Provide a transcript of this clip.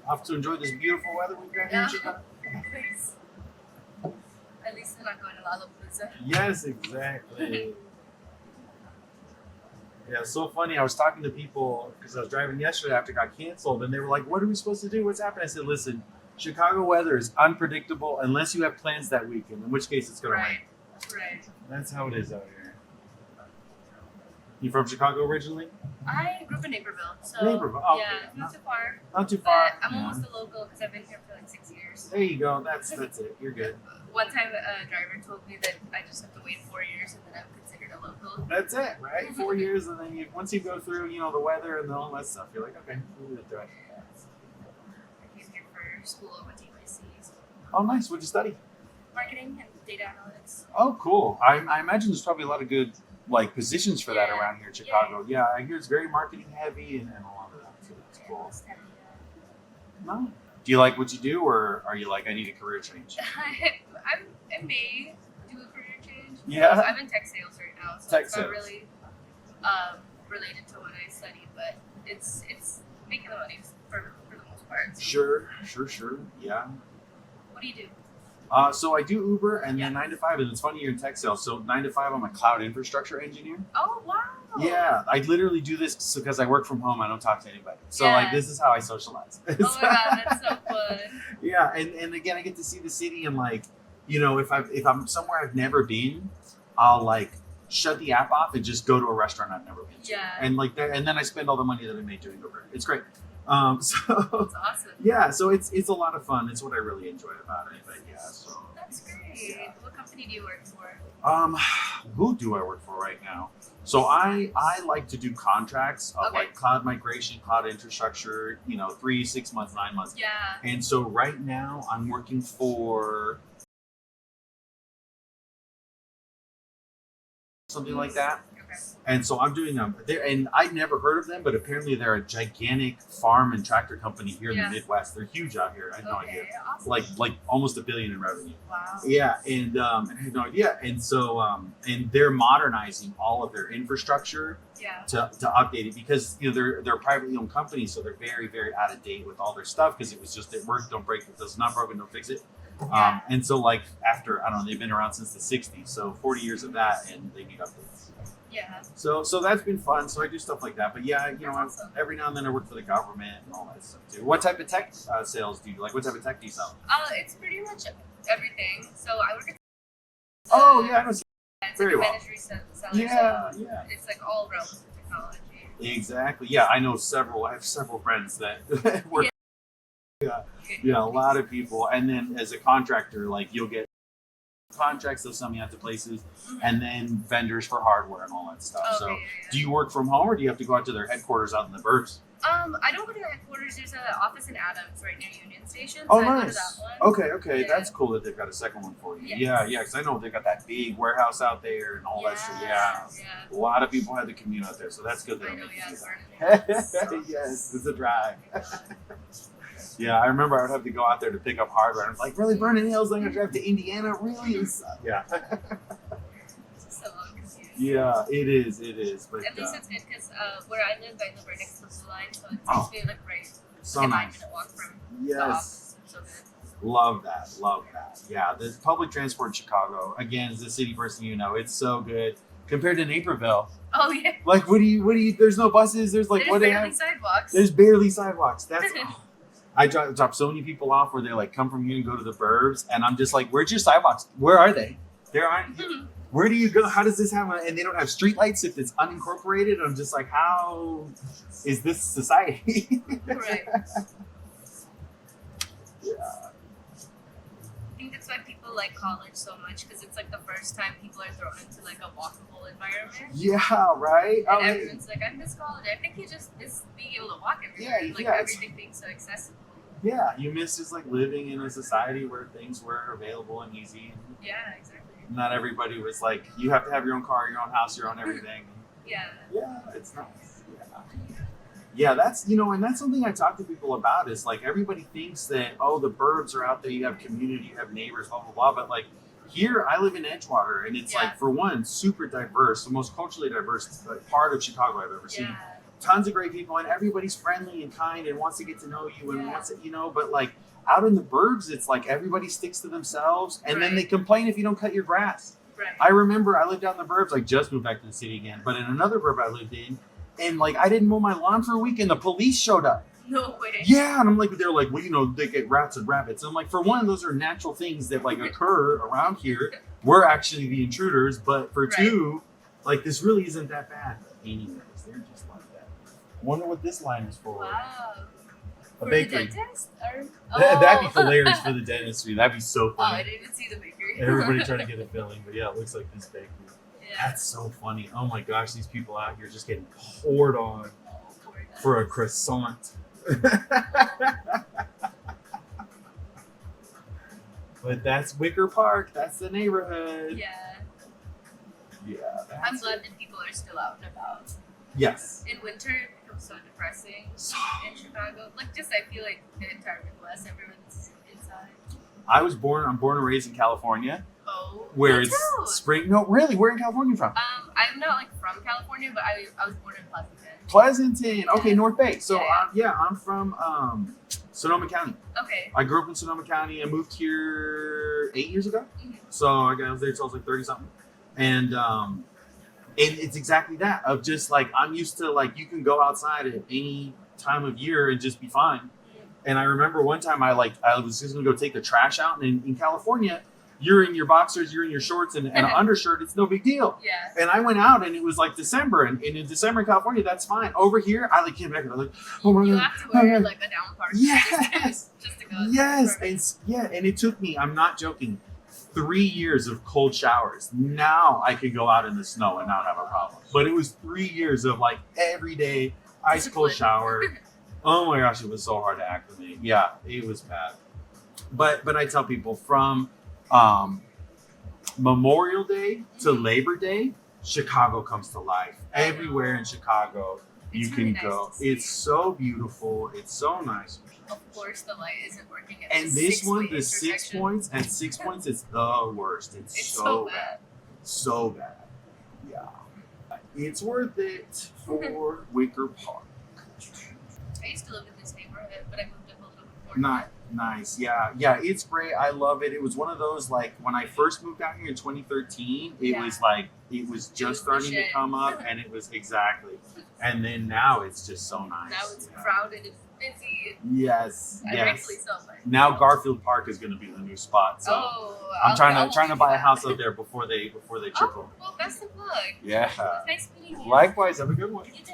Off to enjoy this beautiful weather we've got here in Chicago. Please. At least we're not going to lollapalooza. Yes, exactly. Yeah, it's so funny. I was talking to people because I was driving yesterday after it got canceled, and they were like, "What are we supposed to do? What's happening?" I said, "Listen, Chicago weather is unpredictable unless you have plans that weekend, in which case it's going to rain." Right. That's how it is out here. You from Chicago originally? I grew up in Naperville, so Naperville. Oh, yeah, not too far. Not too far. But I'm almost a local because I've been here for like 6 years. There you go. That's it. You're good. One time a driver told me that I just have to wait 4 years and then I'm considered a local. That's it, right? 4 years, and then once you go through, the weather and all that stuff, you're like, okay, we'll get through it. I came here for school. I went to UIC. So Oh, nice. What'd you study? marketing and data analytics. Oh, cool. I imagine there's probably a lot of good positions for that around here in Chicago. Yeah, I hear it's very marketing heavy and a lot of that. So that's cool. No. Do you like what you do, or are you like, I need a career change? I may do a career change. Yeah. I'm in TechSales right now, so Tech it's not sales. really related to what I studied, but it's making the money for the most part. Sure. Yeah. What do you do? So I do Uber and then 9 to 5, and it's funny you're in tech sales. So 9 to 5, I'm a cloud infrastructure engineer. Oh, wow. Yeah, I literally do this because I work from home. I don't talk to anybody. So this is how I socialize. Oh my God, that's so fun. Yeah, and again, I get to see the city, and if I'm somewhere I've never been, I'll shut the app off and just go to a restaurant I've never been to. Yeah. And then I spend all the money that I made doing Uber. It's great. That's awesome. Yeah, so it's a lot of fun. It's what I really enjoy about it. But yeah, so That's great. Yeah. What company do you work for? Who do I work for right now? So I like to do contracts of cloud migration, cloud infrastructure, 3, 6 months, 9 months. Yeah. And so right now I'm working for something like that. Okay. And so I'm doing them there, and I'd never heard of them, but apparently they're a gigantic farm and tractor company here in the Midwest. They're huge out here. I had no idea. Awesome. Like almost $1 billion in revenue. Wow. Yeah, and I had no idea. And so and they're modernizing all of their infrastructure to update it because they're a privately owned company, so they're very, very out of date with all their stuff because it was just, it worked, don't break it, it's not broken, don't fix it. And so after, I don't know, they've been around since the 60s, so 40 years of that, and they need updates. Yeah. So that's been fun. So I do stuff like that. But yeah, awesome. every now and then I work for the government and all that stuff too. What type of tech sales do you like? What type of tech do you sell? It's pretty much everything. So I work at I know. it's Very like a well. managed reseller. Yeah, So yeah. it's like all realms of technology. Exactly. Yeah, I know I have several friends that work. Yeah, a lot of people. And then as a contractor, you'll get contracts, they'll send me out to places, and then vendors for hardware and all that stuff. Do you work from home, or do you have to go out to their headquarters out in the burbs? I don't go to the headquarters. There's an office in Adams right near Union Station. Oh, so nice. I go to that one. Okay. Yeah. That's cool that they've got a second one for you. Yes. Yeah, because I know they've got that big warehouse out there and all that stuff. Yeah. A lot of people have to commute out there, so that's good. I know, Yes, it's a drive. Yeah, I remember I would have to go out there to pick up hardware. And I was like, really, Vernon Hills? I'm going to drive to Indiana? Really? Yeah. It's so long confused. Yeah, it is. But at least it's good because where I live right next to the blue line, so it takes me right. So like nice. 5 minute walk from the Yes. office. So good. Love that. Yeah, the public transport in Chicago, again, as a city person, it's so good compared to Naperville. Oh yeah. What do you? There's no buses. There's barely sidewalks. There's barely sidewalks. That's. I drop so many people off where they're come from here and go to the burbs, and I'm just like, where's your sidewalks? Where are they? There aren't. Where do you go? How does this happen? And they don't have streetlights if it's unincorporated. I'm just like, how is this society? Right. Yeah. I think that's why people like college so much because it's the first time people are thrown into a walkable environment. Yeah, right. And everyone's like, I miss college. I think you just miss being able to walk everywhere. Everything being so accessible. Yeah, you miss just living in a society where things were available and easy. Yeah, exactly. Not everybody was you have to have your own car, your own house, your own everything. Yeah. Yeah, it's nice. Yeah, that's, and that's something I talk to people about is everybody thinks that, the burbs are out there, you have community, you have neighbors, blah, blah, blah. But here I live in Edgewater, and it's for one, super diverse, the most culturally diverse part of Chicago I've ever seen. tons of great people, and everybody's friendly and kind and wants to get to know you and wants to, but like out in the burbs, it's like everybody sticks to themselves, and then they complain if you don't cut your grass. Right. I remember I lived out in the burbs, like just moved back to the city again, but in another burb I lived in, and like I didn't mow my lawn for a week, and the police showed up. No way. Yeah, and I'm like, they're like, well, they get rats and rabbits. And I'm like, for one, those are natural things that like occur around here. We're actually the intruders, but for two, like this really isn't that bad. Anyways, they're just like that. Wonder what this line is for. Wow. A For bakery. the dentist? Or... That'd be hilarious for the dentistry. That'd be so Oh, funny. I didn't even see the bakery. Everybody trying to get a filling, but yeah, it looks like this bakery. Yeah. That's so funny. Oh my gosh, these people out here just getting poured on for a croissant. But that's Wicker Park. That's the neighborhood. Yeah. Yeah. I'm glad that people are still out and about. Yes. In winter, it becomes so depressing in Chicago. Like, just I feel like the entire Midwest, everyone's inside. I'm born and raised in California. Oh. Where me it's too. spring. No, really, where in California from? I'm not like from California, but I was born in Pleasanton. Pleasanton. Okay, North Bay. So Yeah. I'm from Sonoma County. Okay. I grew up in Sonoma County. I moved here 8 years ago. Mm-hmm. So I was there till I was like 30 something. And it's exactly that of just like, I'm used to like, you can go outside at any time of year and just be fine. And I remember one time I was just gonna go take the trash out, and in California, you're in your boxers, you're in your shorts and an undershirt, it's no big deal. Yeah. And I went out and it was like December, and in December in California, that's fine. Over here, I like came back and I was like, oh my You God. have to wear like a down part. Yes. Just to go. Yes. And it took me, I'm not joking, 3 years of cold showers. Now I could go out in the snow and not have a problem. But it was 3 years of like every day ice cold shower. Oh my gosh, it was so hard to acclimate. Yeah, it was bad. But I tell people from Memorial Day to Labor Day, Chicago comes to life. Everywhere in Chicago you It's can really nice go. to see. It's so beautiful. It's so nice. Of course, the light isn't working. At And the this one, six-way the 6 intersection. points, at 6 points, it's the worst. It's so bad. So bad. Yeah. It's worth it for Wicker Park. I used to live in this neighborhood, but I moved up a little bit more. Nice. Yeah, it's great. I love it. It was one of those, like, when I first moved out here in 2013, it was like, it was just starting to come up, and it was exactly. And then now it's just so nice. Now it's crowded and busy. Yes. Rightfully so. But Now Garfield Park is going to be the new spot. So I'm trying to buy a house up there before they triple. Well, best of luck. Yeah. It was nice meeting you. Likewise. Have a good one. You too.